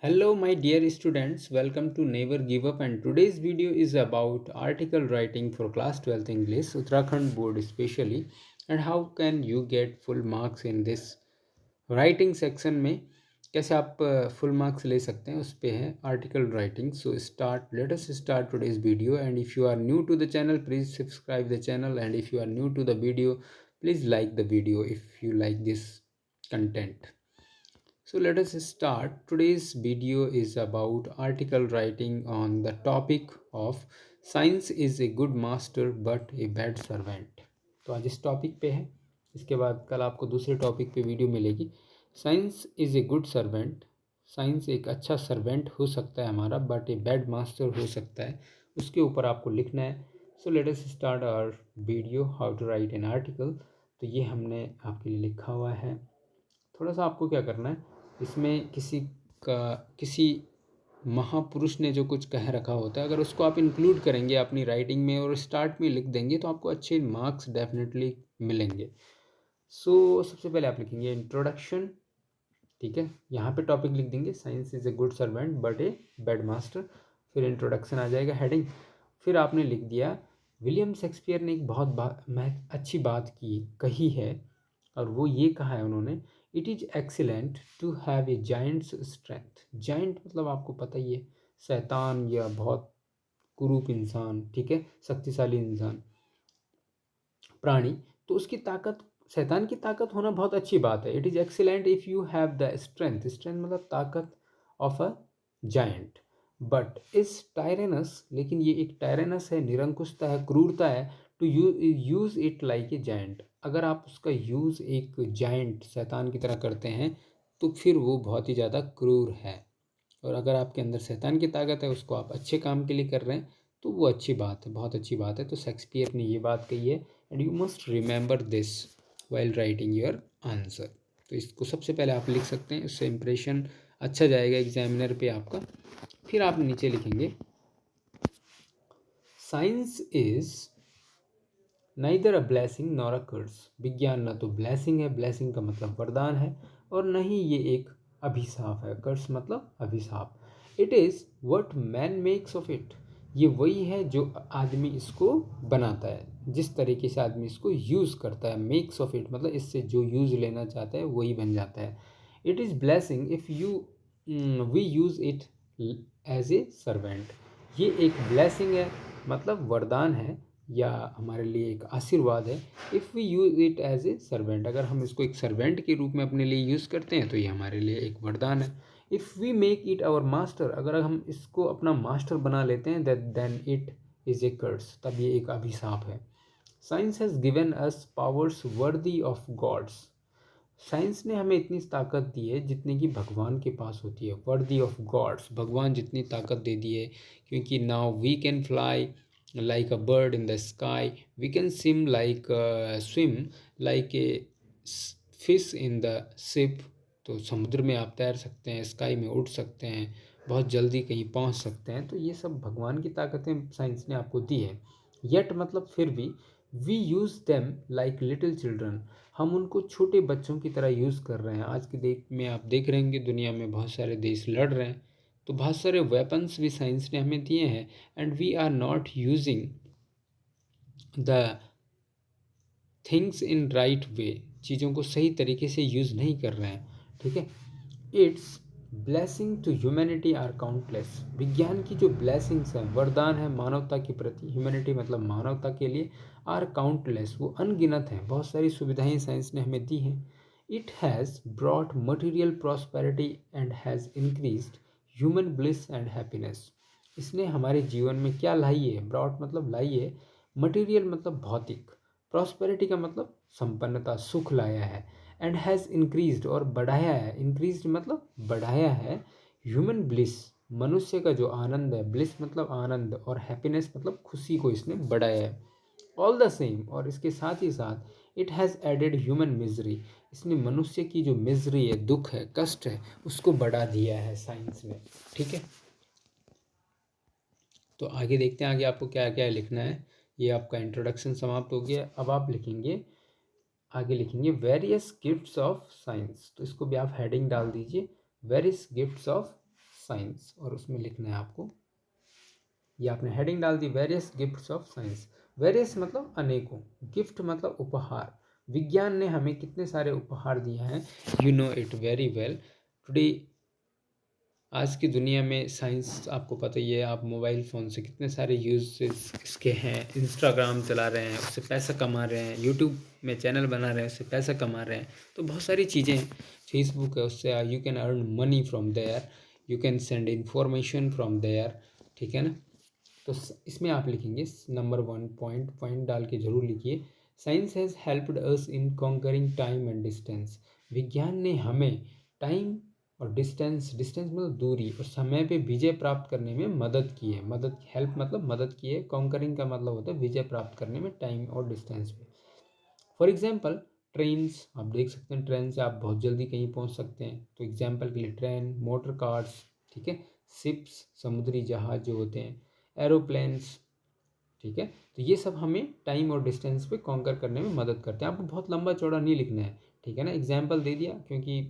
Hello, my dear students. Welcome to Never Give Up. And today's video is about article writing for class 12th English, Uttarakhand board especially, and how can you get full marks in this writing section में कैसे आप full marks ले सकते हैं उस पे है article writing. So let us start today's video. And if you are new to the channel, please subscribe the channel. And if you are new to the video, please like the video if you like this content. So let us start. Today's video is about article writing on the topic of science is a good master but a bad servant. तो आज इस topic पे है. इसके बाद कल आपको दूसरे टॉपिक पे वीडियो मिलेगी. Science is a good servant. Science एक अच्छा सर्वेंट हो सकता है हमारा, बट ए बैड मास्टर हो सकता है. उसके ऊपर आपको लिखना है. So let us start our video how to write an article. तो ये हमने आपके लिए लिखा हुआ है. थोड़ा सा आपको क्या करना है, इसमें किसी महापुरुष ने जो कुछ कह रखा होता है, अगर उसको आप इंक्लूड करेंगे अपनी राइटिंग में और स्टार्ट में लिख देंगे तो आपको अच्छे मार्क्स डेफिनेटली मिलेंगे. सो सबसे पहले आप लिखेंगे इंट्रोडक्शन. ठीक है, यहाँ पे टॉपिक लिख देंगे science is a good servant but a bad master. फिर इंट्रोडक्शन आ जाएगा, हेडिंग. फिर आपने लिख दिया विलियम शेक्सपियर ने एक बहुत अच्छी बात कही है, और वो ये कहा है उन्होंने, it is excellent to have a giants strength. Giant मतलब आपको पता ही है, शैतान या बहुत कुरूप इंसान, ठीक है, शक्तिशाली इंसान, प्राणी. तो उसकी ताकत, शैतान की ताकत होना बहुत अच्छी बात है. It is excellent if you have the strength. Strength मतलब ताकत ऑफ अ जायंट. बट इस टायरेनस, लेकिन ये एक टायरेनस है, निरंकुशता है, क्रूरता है. To use it like a giant. अगर आप उसका यूज़ एक जायंट शैतान की तरह करते हैं तो फिर वो बहुत ही ज़्यादा क्रूर है. और अगर आपके अंदर शैतान की ताकत है, उसको आप अच्छे काम के लिए कर रहे हैं, तो वो अच्छी बात है, बहुत अच्छी बात है. तो शेक्सपियर ने ये बात कही है, and you must remember this while writing your answer. तो इसको सबसे पहले आप लिख सकते हैं, उससे इम्प्रेशन अच्छा जाएगा एग्जामिनर पे आपका. फिर आप नीचे लिखेंगे science is neither a blessing nor a curse. विज्ञान ना तो ब्लेसिंग है, ब्लेसिंग का मतलब वरदान है, और न ही ये एक अभिशाप है. कर्स मतलब अभिशाप. It is what man makes of it. ये वही है जो आदमी इसको बनाता है, जिस तरीके से आदमी इसको यूज़ करता है. मेक्स ऑफ इट मतलब इससे जो यूज़ लेना चाहता है वही बन जाता है. It is blessing if we use it as a servant. ये एक ब्लेसिंग है मतलब वरदान है, या हमारे लिए एक आशीर्वाद है. If we use it as a servant, अगर हम इसको एक सर्वेंट के रूप में अपने लिए यूज़ करते हैं तो ये हमारे लिए एक वरदान है. If we make it our master, अगर हम इसको अपना मास्टर बना लेते हैं, then it is a curse, तब ये एक अभिशाप है. Science has given us powers worthy of gods. Science ने हमें इतनी ताकत दी है जितनी कि भगवान के पास होती है. वर्दी ऑफ गॉड्स, भगवान जितनी ताकत दे दी है, क्योंकि now we can fly like a bird in the sky, we can swim like a fish in the ship. तो समुद्र में आप तैर सकते हैं, स्काई में उड़ सकते हैं, बहुत जल्दी कहीं पहुंच सकते हैं. तो ये सब भगवान की ताकतें साइंस ने आपको दी है. येट मतलब फिर भी, we use them like little children. हम उनको छोटे बच्चों की तरह यूज़ कर रहे हैं. आज की डेट में आप देख रहे होंगे दुनिया में बहुत सारे देश लड़ रहे हैं, तो बहुत सारे वेपन्स भी साइंस ने हमें दिए हैं, and we are not using the things in right way. चीज़ों को सही तरीके से यूज़ नहीं कर रहे हैं. ठीक है. It's blessing to humanity are countless. विज्ञान की जो ब्लेसिंग्स हैं, वरदान है मानवता के प्रति, ह्यूमैनिटी मतलब मानवता के लिए, आर काउंटलेस वो अनगिनत हैं. बहुत सारी सुविधाएं साइंस ने हमें दी हैं. It has brought material prosperity and has increased human bliss and happiness. इसने हमारे जीवन में क्या लाई है, ब्रॉट मतलब लाई है, मटेरियल मतलब भौतिक, प्रॉस्पेरिटी का मतलब संपन्नता, सुख लाया है, एंड हैज़ इंक्रीज्ड और बढ़ाया है, इंक्रीज्ड मतलब बढ़ाया है, ह्यूमन ब्लिस मनुष्य का जो आनंद है, ब्लिस मतलब आनंद, और हैप्पीनेस मतलब खुशी को इसने बढ़ाया है. ऑल द सेम, और इसके साथ ही साथ, it has added human misery. इसने मनुष्य की जो मिजरी है, दुख है, कष्ट है, उसको बढ़ा दिया है साइंस ने. ठीक है. तो आगे देखते हैं आगे आपको क्या क्या लिखना है. ये आपका इंट्रोडक्शन समाप्त हो गया. अब आप लिखेंगे, आगे लिखेंगे वेरियस गिफ्ट्स ऑफ साइंस. तो इसको भी आप हेडिंग डाल दीजिए, वेरियस गिफ्ट्स ऑफ साइंस, और उसमें लिखना है आपको, ये आपने हेडिंग डाल दी, various gifts of science. Various मतलब अनेकों, गिफ्ट मतलब उपहार। विज्ञान ने हमें कितने सारे उपहार दिए हैं, you know it very well. Today आज की दुनिया में साइंस आपको पता ही है, आप मोबाइल फ़ोन से कितने सारे यूजेस इसके हैं, इंस्टाग्राम चला रहे हैं उससे पैसा कमा रहे हैं, यूट्यूब में चैनल बना रहे हैं उससे पैसा कमा रहे हैं, तो बहुत सारी चीज़ें हैं। फेसबुक है, उससे you can earn money from there, you can send information from there, ठीक है ना। तो इसमें आप लिखेंगे नंबर 1 पॉइंट डाल के ज़रूर लिखिए, science has helped us in conquering time and distance. विज्ञान ने हमें टाइम और डिस्टेंस मतलब दूरी और समय पे विजय प्राप्त करने में मदद की है। मदद, हेल्प मतलब मदद की है, कॉन्करिंग का मतलब होता है विजय प्राप्त करने में टाइम और डिस्टेंस पे। फॉर एग्जाम्पल ट्रेन्स, आप देख सकते हैं ट्रेन से आप बहुत जल्दी कहीं पहुंच सकते हैं, तो एग्जाम्पल के लिए ट्रेन, मोटर कार्स, ठीक है, शिप्स, समुद्री जहाज जो होते हैं, एरोप्लेन्स, ठीक है। तो ये सब हमें टाइम और डिस्टेंस पे कॉन्कर करने में मदद करते हैं। आपको बहुत लंबा चौड़ा नहीं लिखना है, ठीक है ना, एग्जाम्पल दे दिया, क्योंकि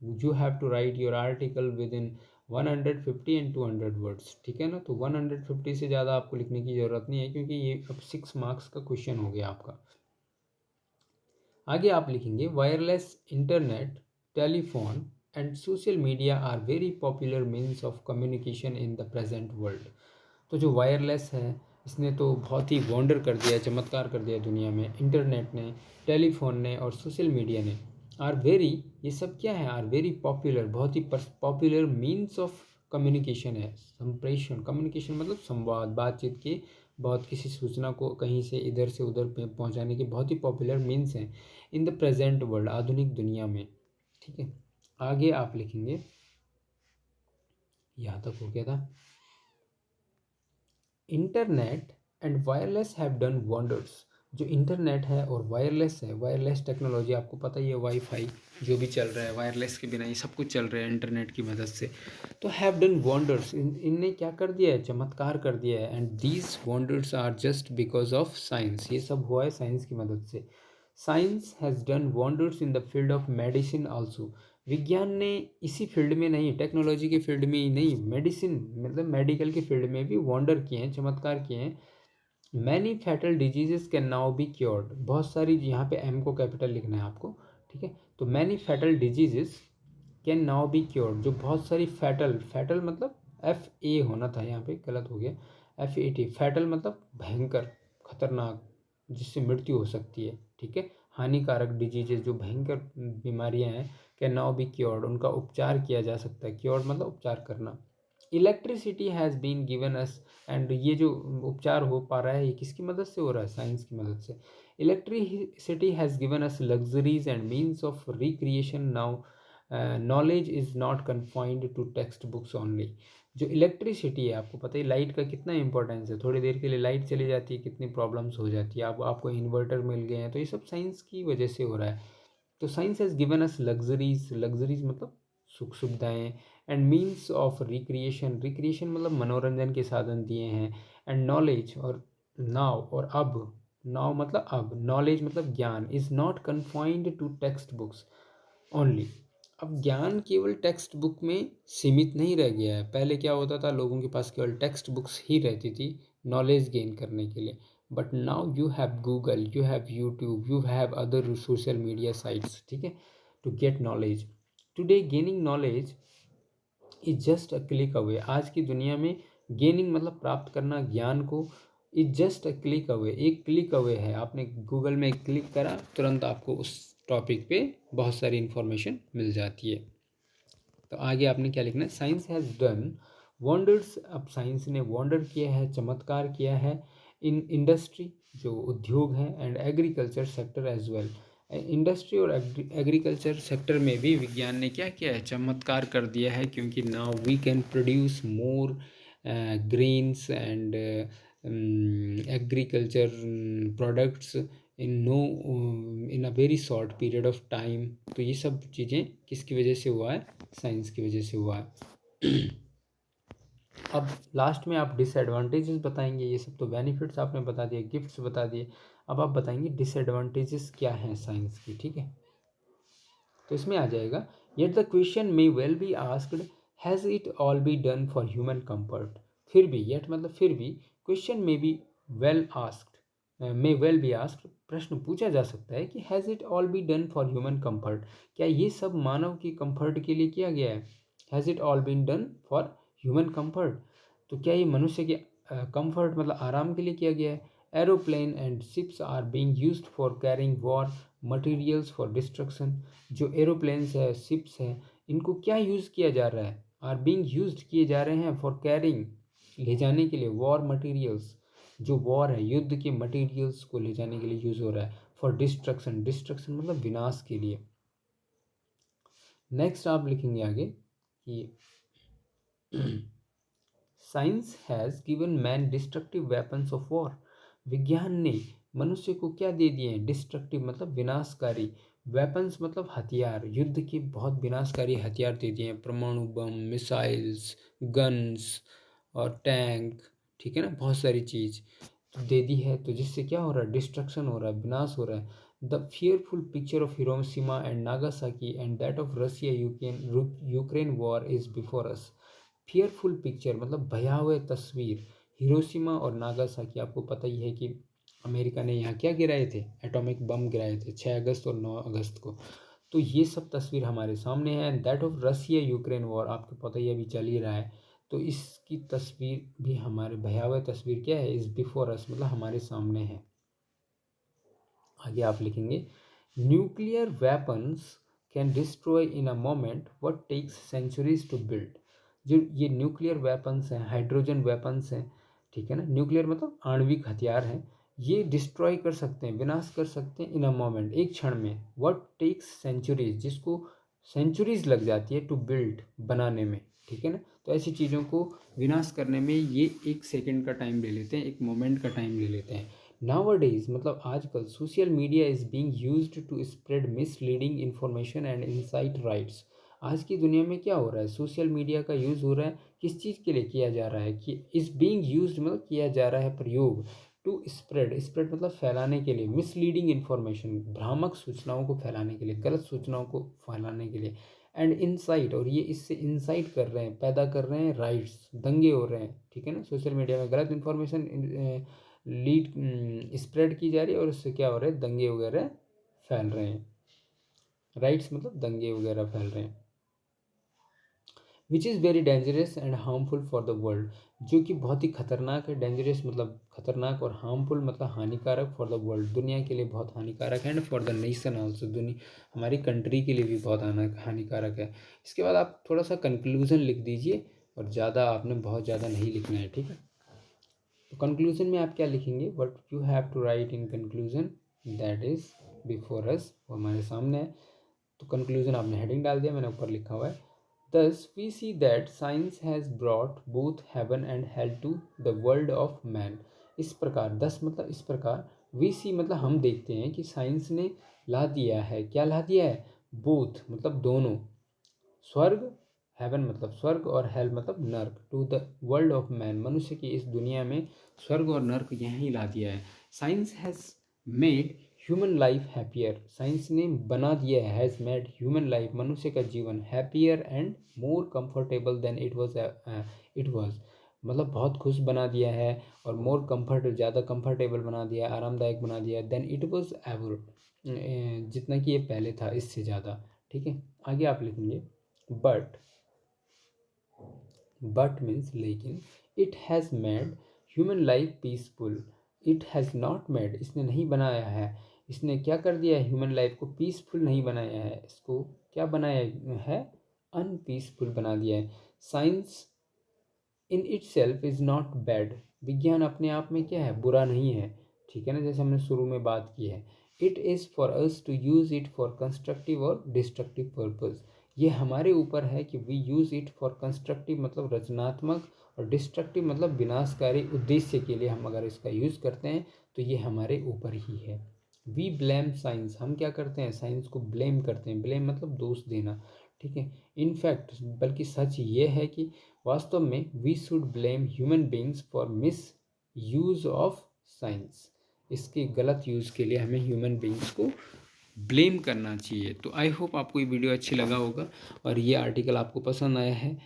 you have to write your article within 150 and 200 words, ठीक है ना। तो 150 से ज़्यादा आपको लिखने की ज़रूरत नहीं है, क्योंकि ये अब 6 मार्क्स का क्वेश्चन हो गया आपका। आगे आप लिखेंगे, wireless internet, telephone and social media are very popular means of communication in the present world. तो जो वायरलेस है इसने तो बहुत ही वंडर कर दिया, चमत्कार कर दिया दुनिया में। इंटरनेट ने, टेलीफोन ने और सोशल मीडिया ने, आर वेरी, ये सब क्या है, आर वेरी पॉपुलर, बहुत ही पॉपुलर मीन्स ऑफ कम्युनिकेशन है, संप्रेषण, कम्युनिकेशन मतलब संवाद, बातचीत की, बहुत किसी सूचना को कहीं से इधर से उधर पे पहुंचाने के बहुत ही पॉपुलर मीन्स हैं इन द प्रेजेंट वर्ल्ड, आधुनिक दुनिया में, ठीक है। आगे आप लिखेंगे, यहाँ तक हो गया था, internet and wireless have done wonders. जो इंटरनेट है और वायरलेस है, वायरलेस टेक्नोलॉजी आपको पता ही है, वाईफाई जो भी चल रहा है, वायरलेस के बिना ये सब कुछ चल रहा है इंटरनेट की मदद से, तो हैव डन वंडर्स, इनने क्या कर दिया है, चमत्कार कर दिया है। And these wonders are just because of science, ये सब हुआ है साइंस की मदद से। Science has done wonders in the field of medicine also. विज्ञान ने इसी फील्ड में नहीं, टेक्नोलॉजी के फील्ड में ही नहीं, मेडिसिन मतलब मेडिकल के फील्ड में भी वंडर किए हैं, चमत्कार किए हैं। Many fatal diseases can now be cured, बहुत सारी, यहाँ पे एम को कैपिटल लिखना है आपको, ठीक है। तो many fatal diseases can now be cured, जो बहुत सारी फैटल, फैटल मतलब FA होना था, यहाँ पे गलत हो गया, FAT, फैटल मतलब भयंकर, खतरनाक, जिससे मृत्यु हो सकती है, ठीक है, हानिकारक डिजीजेस, जो भयंकर बीमारियां हैं, कैन नाउ बी क्योर्ड, उनका उपचार किया जा सकता है, क्योर्ड मतलब उपचार करना। Electricity has been given us, and ये जो उपचार हो पा रहा है ये किसकी मदद से हो रहा है, साइंस की मदद से। Electricity has given us luxuries and means of recreation now, knowledge is not confined to text books only. जो इलेक्ट्रिसिटी है, आपको पता है लाइट का कितना इंपॉर्टेंस है, थोड़ी देर के लिए लाइट चली जाती है कितनी प्रॉब्लम्स हो जाती है, आपको इन्वर्टर मिल गए हैं, तो ये सब साइंस की वजह से हो रहा है। तो science has given us luxuries, luxuries मतलब सुख सुविधाएं, and means of recreation, recreation मतलब मनोरंजन के साधन दिए हैं, एंड नॉलेज, और नाउ, और अब, नाउ मतलब अब, नॉलेज मतलब ज्ञान, is not confined to text books only. अब ज्ञान केवल टेक्स्ट बुक में सीमित नहीं रह गया है। पहले क्या होता था, लोगों के पास केवल टेक्स्ट बुक्स ही रहती थी नॉलेज गेन करने के लिए, but now you have Google, you have YouTube, you have other social media sites, ठीक है, to get knowledge. Today gaining knowledge is just a click away, आज की दुनिया में गेनिंग मतलब प्राप्त करना ज्ञान को, is just a click away, एक क्लिक अवे है, आपने गूगल में क्लिक करा तुरंत आपको उस टॉपिक पे बहुत सारी इन्फॉर्मेशन मिल जाती है। तो आगे आपने क्या लिखना है, साइंस हैज़ डन वंडर्स, अब साइंस ने वंडर किया है, चमत्कार किया है, इन इंडस्ट्री, जो उद्योग है, and agriculture sector as well. Industry और एग्रीकल्चर सेक्टर में भी विज्ञान ने क्या किया है, चमत्कार कर दिया है, क्योंकि now we can produce more grains and agriculture products in a very short period of time. तो ये सब चीज़ें किसकी वजह से हुआ है, साइंस की वजह से हुआ है। अब लास्ट में आप डिसएडवांटेजेस बताएंगे, ये सब तो बेनिफिट्स आपने बता दिए, गिफ्ट्स बता दिए, अब आप बताएंगे डिसएडवांटेजेस क्या हैं साइंस की, ठीक है। तो इसमें आ जाएगा, yet the question may well be asked, has it all be done for human comfort, फिर भी, येट मतलब फिर भी, क्वेश्चन में be well asked, may well be asked, प्रश्न पूछा जा सकता है कि has it all be done for human comfort, क्या ये सब मानव की कंफर्ट के लिए किया गया है? Has it all been done for human comfort, तो क्या ये मनुष्य के कंफर्ट मतलब आराम के लिए किया गया है? Aeroplane and ships are being used for carrying war materials for destruction, जो एरोप्लेन्स है, शिप्स हैं, इनको क्या यूज़ किया जा रहा है? आर बीइंग यूज्ड किए जा रहे हैं फॉर कैरिंग, ले जाने के लिए, वॉर मटेरियल्स, जो वॉर है, युद्ध के मटेरियल्स को ले जाने के लिए यूज़ हो रहा है, फॉर डिस्ट्रक्शन, डिस्ट्रक्शन मतलब विनाश के लिए। नेक्स्ट आप लिखेंगे आगे कि science has given man destructive weapons of war, विज्ञान ने मनुष्य को क्या दे दिए हैं? डिस्ट्रक्टिव मतलब विनाशकारी, वेपन्स मतलब हथियार, युद्ध के बहुत विनाशकारी हथियार दे दिए हैं, परमाणु बम, मिसाइल्स, गन्स और टैंक, ठीक है ना, बहुत सारी चीज़ दे दी है, तो जिससे क्या हो रहा है? डिस्ट्रक्शन हो रहा है, विनाश हो रहा है। The fearful picture of Hiroshima and Nagasaki and that of Russia Ukraine war is before us, fearful picture मतलब भयावह तस्वीर, हिरोशिमा और नागासाकी, आपको पता ही है कि अमेरिका ने यहाँ क्या गिराए थे? एटॉमिक बम गिराए थे 6 अगस्त और 9 अगस्त को, तो ये सब तस्वीर हमारे सामने है। And that of Russia Ukraine war, आपको पता ही अभी चल ही रहा है, तो इसकी तस्वीर भी हमारे, भयावह तस्वीर क्या है? इज बिफोर अस मतलब हमारे सामने है। आगे आप लिखेंगे nuclear weapons can destroy in a moment what takes centuries to build, जो ये न्यूक्लियर वेपन्स हैं, हाइड्रोजन वेपन्स हैं, ठीक है ना, न्यूक्लियर मतलब आणविक हथियार हैं, ये डिस्ट्रॉय कर सकते हैं, विनाश कर सकते हैं इन अ मोमेंट, एक क्षण में, व्हाट टेक्स सेंचुरीज, जिसको सेंचुरीज लग जाती है टू बिल्ड, बनाने में, ठीक है ना, तो ऐसी चीज़ों को विनाश करने में ये एक सेकेंड का टाइम ले लेते हैं, एक मोमेंट का टाइम ले लेते हैं। Nowadays मतलब आजकल social media is being used to spread misleading information and incite riots, आज की दुनिया में क्या हो रहा है? सोशल मीडिया का यूज़ हो रहा है, किस चीज़ के लिए किया जा रहा है? कि इज़ बीइंग यूज्ड मतलब किया जा रहा है प्रयोग, टू स्प्रेड, स्प्रेड मतलब फैलाने के लिए, मिसलीडिंग इन्फॉर्मेशन भ्रामक सूचनाओं को फैलाने के लिए, गलत सूचनाओं को फैलाने के लिए, एंड इनसाइट, और ये इससे इंसाइट कर रहे हैं, पैदा कर रहे हैं राइट्स, दंगे हो रहे हैं, ठीक है ना, सोशल मीडिया में गलत इन्फॉर्मेशन लीड स्प्रेड की जा रही है और उससे क्या हो रहा है? दंगे वगैरह फैल रहे हैं, राइट्स मतलब दंगे वगैरह फैल रहे हैं, which is very dangerous and harmful for the world, जो कि बहुत ही खतरनाक है, डेंजरस मतलब खतरनाक और हार्मफुल मतलब हानिकारक, फॉर द वर्ल्ड दुनिया के लिए बहुत हानिकारक है, and for the nation also, दुनिया हमारी कंट्री के लिए भी बहुत हानिकारक है। इसके बाद आप थोड़ा सा कंक्लूजन लिख दीजिए, और ज़्यादा आपने बहुत ज़्यादा नहीं लिखना है, ठीक है। तो कंक्लूजन में आप क्या लिखेंगे? What you have to write in conclusion, that is before us, वो हमारे सामने है, तो कंक्लूजन आपने हेडिंग डाल दिया, मैंने ऊपर लिखा हुआ है thus we see that science has brought both heaven and hell to the world of man, इस प्रकार, दस मतलब इस प्रकार, we see मतलब हम देखते हैं कि साइंस ने ला दिया है, क्या ला दिया है? बोथ मतलब दोनों, स्वर्ग, हेवन मतलब स्वर्ग, और हेल मतलब नर्क, to the world of man, मनुष्य की इस दुनिया में स्वर्ग और नर्क यहीं ला दिया है। Science has made human life happier, science ने बना दिया है, हैज़ मेड ह्यूमन लाइफ, मनुष्य का जीवन, happier and more comfortable than it was, मतलब बहुत खुश बना दिया है, और मोर कंफर्ट, ज़्यादा कंफर्टेबल बना दिया, आरामदायक बना दिया, देन इट वाज एवर, जितना कि ये पहले था इससे ज़्यादा, ठीक है। आगे आप लिखेंगे बट, बट मीन्स लेकिन, it has made human life peaceful, it has not made इसने नहीं बनाया है, इसने क्या कर दिया है? ह्यूमन लाइफ को पीसफुल नहीं बनाया है, इसको क्या बनाया है? अनपीसफुल बना दिया है। Science in it self is not bad, विज्ञान अपने आप में क्या है? बुरा नहीं है, ठीक है ना, जैसे हमने शुरू में बात की है। It is for us to use it for constructive और डिस्ट्रक्टिव पर्पज़, ये हमारे ऊपर है कि we use it for constructive मतलब रचनात्मक, और डिस्ट्रक्टिव मतलब विनाशकारी उद्देश्य के लिए हम अगर इसका यूज़ करते हैं तो ये हमारे ऊपर ही है। वी ब्लेम साइंस, हम क्या करते हैं? साइंस को ब्लेम करते हैं, ब्लेम मतलब दोष देना, ठीक है। इनफैक्ट बल्कि सच ये है कि वास्तव में we should blame human beings for misuse of science, इसके गलत यूज़ के लिए हमें ह्यूमन बींग्स को ब्लेम करना चाहिए। तो आई होप आपको ये वीडियो अच्छी लगा होगा और ये आर्टिकल आपको पसंद आया है।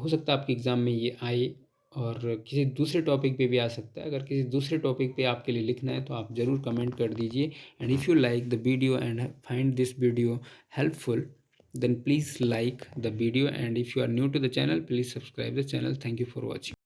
हो सकता है आपके एग्ज़ाम में ये आए और किसी दूसरे टॉपिक पे भी आ सकता है। अगर किसी दूसरे टॉपिक पे आपके लिए लिखना है तो आप ज़रूर कमेंट कर दीजिए। And if you like the video and find this video helpful, then please like the video, and if you are new to the channel, please subscribe the channel. Thank you for watching.